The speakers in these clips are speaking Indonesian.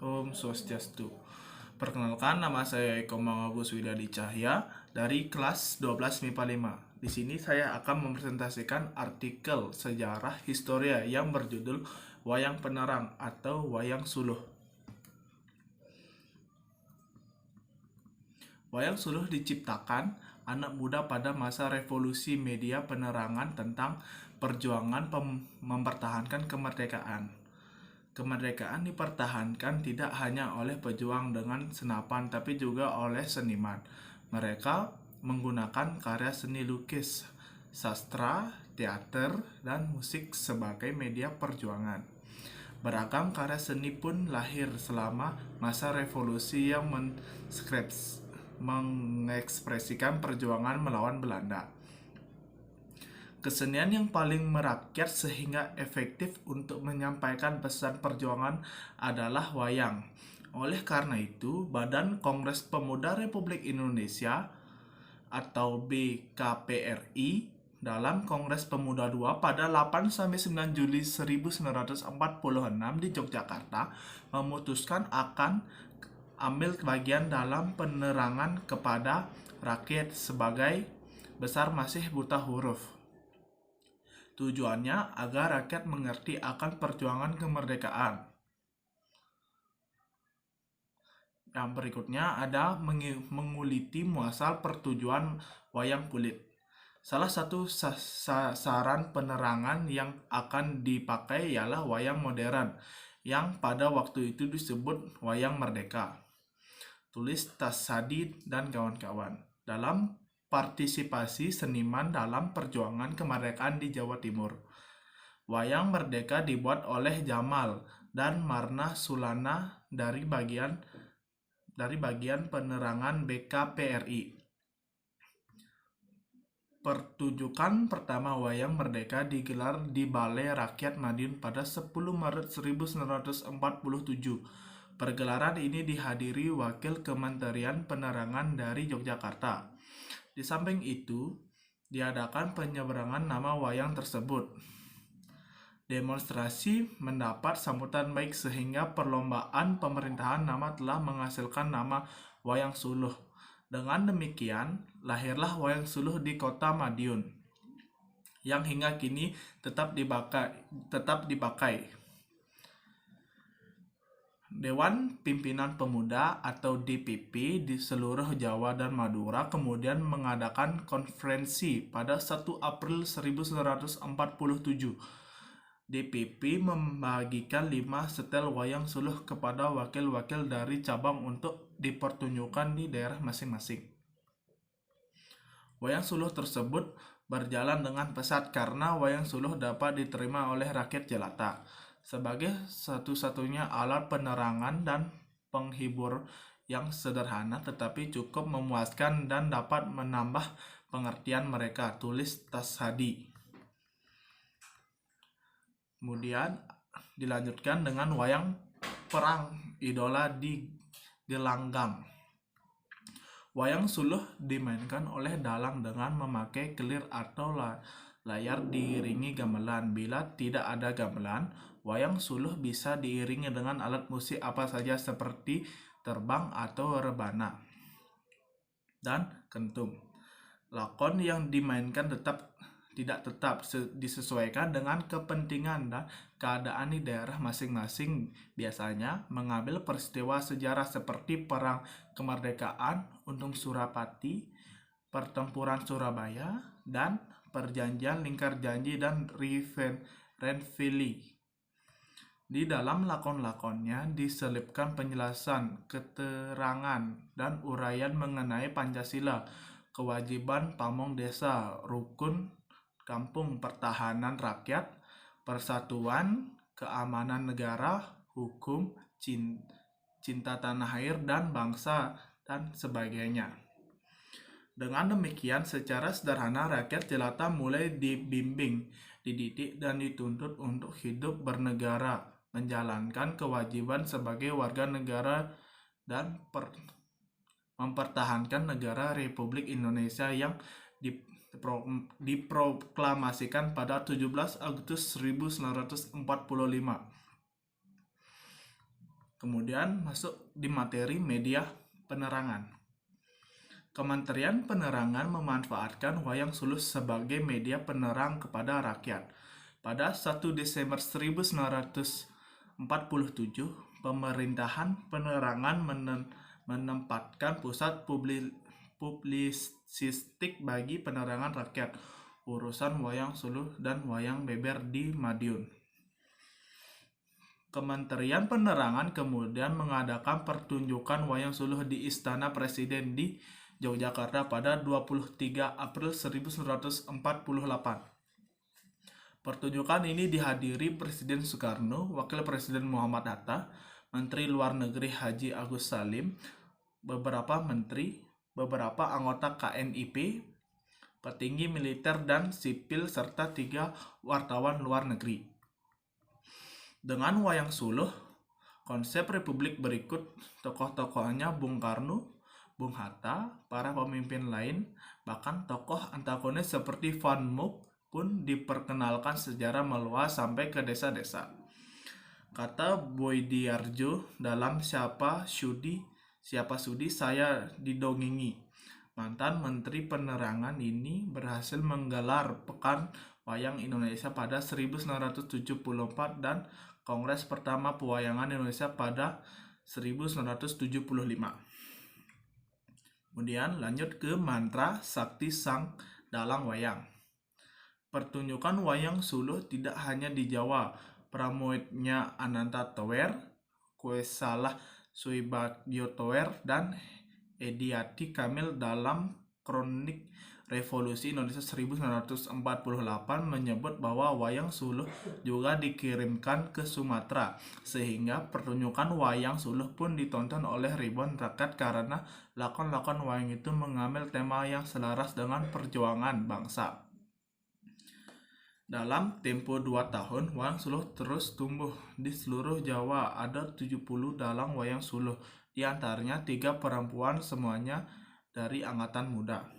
Om Swastiastu. Perkenalkan, nama saya Eko Mangagus Widadi Cahya dari kelas 12 MIPA 5. Di sini saya akan mempresentasikan artikel sejarah historia yang berjudul Wayang Penerang atau Wayang Suluh. Wayang Suluh diciptakan anak muda pada masa revolusi media penerangan tentang perjuangan mempertahankan kemerdekaan. Kemerdekaan dipertahankan tidak hanya oleh pejuang dengan senapan, tapi juga oleh seniman. Mereka menggunakan karya seni lukis, sastra, teater, dan musik sebagai media perjuangan. Beragam karya seni pun lahir selama masa revolusi yang mengekspresikan perjuangan melawan Belanda. Kesenian yang paling merakyat sehingga efektif untuk menyampaikan pesan perjuangan adalah wayang. Oleh karena itu, Badan Kongres Pemuda Republik Indonesia atau BKPRI dalam Kongres Pemuda II pada 8-9 Juli 1946 di Yogyakarta memutuskan akan ambil bagian dalam penerangan kepada rakyat sebagai besar masih buta huruf. Tujuannya agar rakyat mengerti akan perjuangan kemerdekaan. Yang berikutnya ada menguliti muasal pertujuan wayang kulit. Salah satu sasaran penerangan yang akan dipakai ialah wayang modern, yang pada waktu itu disebut wayang merdeka. Tulis Tasadi dan kawan-kawan. Dalam partisipasi seniman dalam perjuangan kemerdekaan di Jawa Timur. Wayang Merdeka dibuat oleh Jamal dan Marna Sulana dari bagian penerangan BKPRI. Pertunjukan pertama Wayang Merdeka digelar di Balai Rakyat Madiun pada 10 Maret 1947. Pergelaran ini dihadiri Wakil Kementerian Penerangan dari Yogyakarta. Di samping itu, diadakan penyeberangan nama wayang tersebut. Demonstrasi mendapat sambutan baik sehingga perlombaan pemerintahan nama telah menghasilkan nama Wayang Suluh. Dengan demikian, lahirlah Wayang Suluh di Kota Madiun, yang hingga kini tetap dipakai. Dewan Pimpinan Pemuda atau DPP di seluruh Jawa dan Madura kemudian mengadakan konferensi pada 1 April 1947. DPP membagikan 5 setel wayang suluh kepada wakil-wakil dari cabang untuk dipertunjukkan di daerah masing-masing. Wayang suluh tersebut berjalan dengan pesat karena wayang suluh dapat diterima oleh rakyat jelata sebagai satu-satunya alat penerangan dan penghibur yang sederhana tetapi cukup memuaskan dan dapat menambah pengertian mereka, tulis Tasadi. Kemudian dilanjutkan dengan wayang perang Idola di Gelanggang. Wayang suluh dimainkan oleh dalang dengan memakai kelir atau layar diiringi gamelan. Bila tidak ada gamelan, wayang suluh bisa diiringi dengan alat musik apa saja seperti terbang atau rebana dan kentung. Lakon yang dimainkan tidak tetap disesuaikan dengan kepentingan dan keadaan di daerah masing-masing. Biasanya mengambil peristiwa sejarah seperti Perang Kemerdekaan, Untung Surapati, Pertempuran Surabaya, dan Perjanjian Lingkar Janji dan Renvili. Di dalam lakon-lakonnya diselipkan penjelasan, keterangan, dan uraian mengenai Pancasila, kewajiban pamong desa, rukun kampung, pertahanan rakyat, persatuan, keamanan negara, hukum, cinta tanah air dan bangsa, dan sebagainya. Dengan demikian, secara sederhana rakyat jelata mulai dibimbing, dididik, dan dituntut untuk hidup bernegara, menjalankan kewajiban sebagai warga negara, dan mempertahankan negara Republik Indonesia yang diproklamasikan pada 17 Agustus 1945. Kemudian masuk di materi media penerangan. Kementerian Penerangan memanfaatkan wayang suluh sebagai media penerang kepada rakyat. Pada 1 Desember 1947, Pemerintahan Penerangan menempatkan pusat publisistik bagi penerangan rakyat, urusan wayang suluh dan wayang beber di Madiun. Kementerian Penerangan kemudian mengadakan pertunjukan wayang suluh di Istana Presiden di Yogyakarta pada 23 April 1948. Pertunjukan ini dihadiri Presiden Soekarno, Wakil Presiden Muhammad Hatta, Menteri Luar Negeri Haji Agus Salim, beberapa menteri, beberapa anggota KNIP, petinggi militer dan sipil, serta 3 wartawan luar negeri. Dengan wayang suluh, konsep Republik berikut tokoh-tokohnya Bung Karno, Bung Hatta, para pemimpin lain, bahkan tokoh antagonis seperti Van Mook pun diperkenalkan secara meluas sampai ke desa-desa. Kata Boydiarjo dalam Siapa Sudi Saya Didongeng, mantan Menteri Penerangan ini berhasil menggelar Pekan Wayang Indonesia pada 1974 dan Kongres pertama Pewayangan Indonesia pada 1975. Kemudian lanjut ke mantra Sakti Sang Dalang Wayang. Pertunjukan wayang suluh tidak hanya di Jawa. Pramuednya Ananta Tower, Kuesalah Suibagyo Tower, dan Ediati Kamil dalam Kronik Revolusi Indonesia 1948 menyebut bahwa wayang suluh juga dikirimkan ke Sumatera, sehingga pertunjukan wayang suluh pun ditonton oleh ribuan rakyat karena lakon-lakon wayang itu mengambil tema yang selaras dengan perjuangan bangsa. Dalam tempo 2 tahun, wayang suluh terus tumbuh. Di seluruh Jawa ada 70 dalang wayang suluh, di antaranya 3 perempuan, semuanya dari angkatan muda.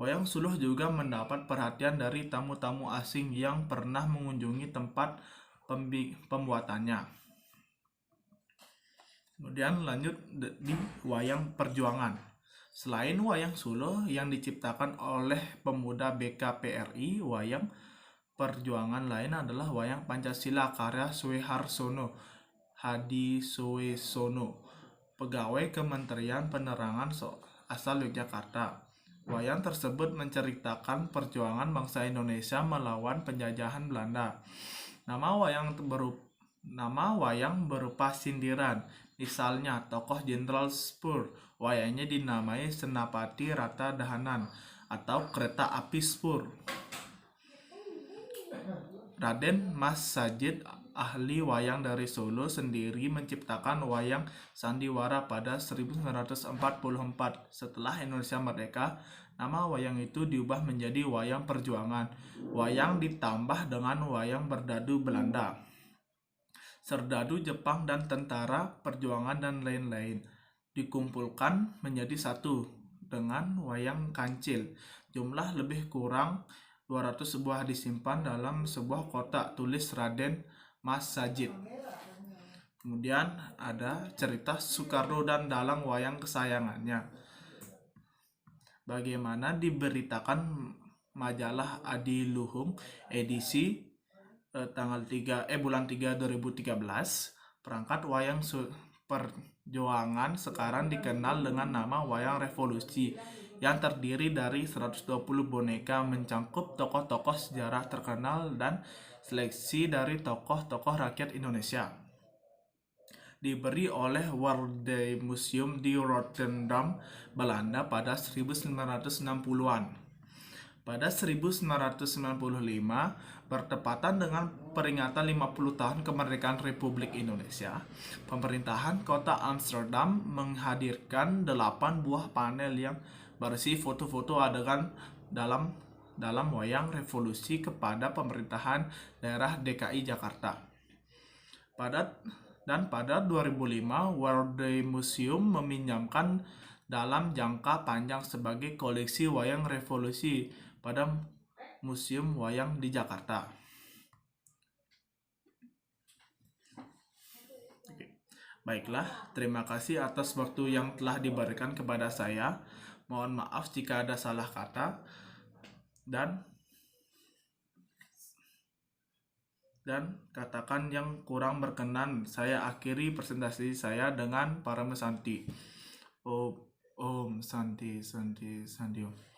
Wayang suluh juga mendapat perhatian dari tamu-tamu asing yang pernah mengunjungi tempat pembuatannya. Kemudian lanjut di wayang perjuangan. Selain wayang suluh yang diciptakan oleh pemuda BKPRI, wayang perjuangan lain adalah wayang Pancasila karya Sueharsono Hadisoesono, pegawai Kementerian Penerangan asal Yogyakarta. Wayang tersebut menceritakan perjuangan bangsa Indonesia melawan penjajahan Belanda. Nama wayang berupa sindiran. Misalnya, tokoh Jenderal Spur, wayangnya dinamai Senapati Rata Dahanan atau Kereta Api Spur. Raden Mas Sajid, ahli wayang dari Solo, sendiri menciptakan wayang sandiwara pada 1944. Setelah Indonesia merdeka, nama wayang itu diubah menjadi wayang perjuangan. Wayang ditambah dengan wayang berdadu Belanda, serdadu Jepang, dan tentara perjuangan dan lain-lain dikumpulkan menjadi satu dengan wayang kancil. Jumlah lebih kurang 200 buah disimpan dalam sebuah kotak, tulis Raden Mas Sajid. Kemudian ada cerita Soekarno dan dalang wayang kesayangannya. Bagaimana diberitakan majalah Adiluhung edisi bulan 3 2013, perangkat wayang perjuangan sekarang dikenal dengan nama wayang revolusi, yang terdiri dari 120 boneka mencangkup tokoh-tokoh sejarah terkenal dan seleksi dari tokoh-tokoh rakyat Indonesia. Diberi oleh Museum di Rotterdam, Belanda pada 1960-an. Pada 1995, bertepatan dengan peringatan 50 tahun kemerdekaan Republik Indonesia, pemerintahan kota Amsterdam menghadirkan 8 buah panel yang berisi foto-foto adegan dalam wayang revolusi kepada pemerintahan daerah DKI Jakarta. Pada 2005, World Museum meminjamkan dalam jangka panjang sebagai koleksi wayang revolusi pada Museum Wayang di Jakarta. Baiklah, terima kasih atas waktu yang telah diberikan kepada saya. Mohon maaf jika ada salah kata dan katakan yang kurang berkenan. Saya akhiri presentasi saya dengan Paramasanti. Om Santi Santi Santi Om.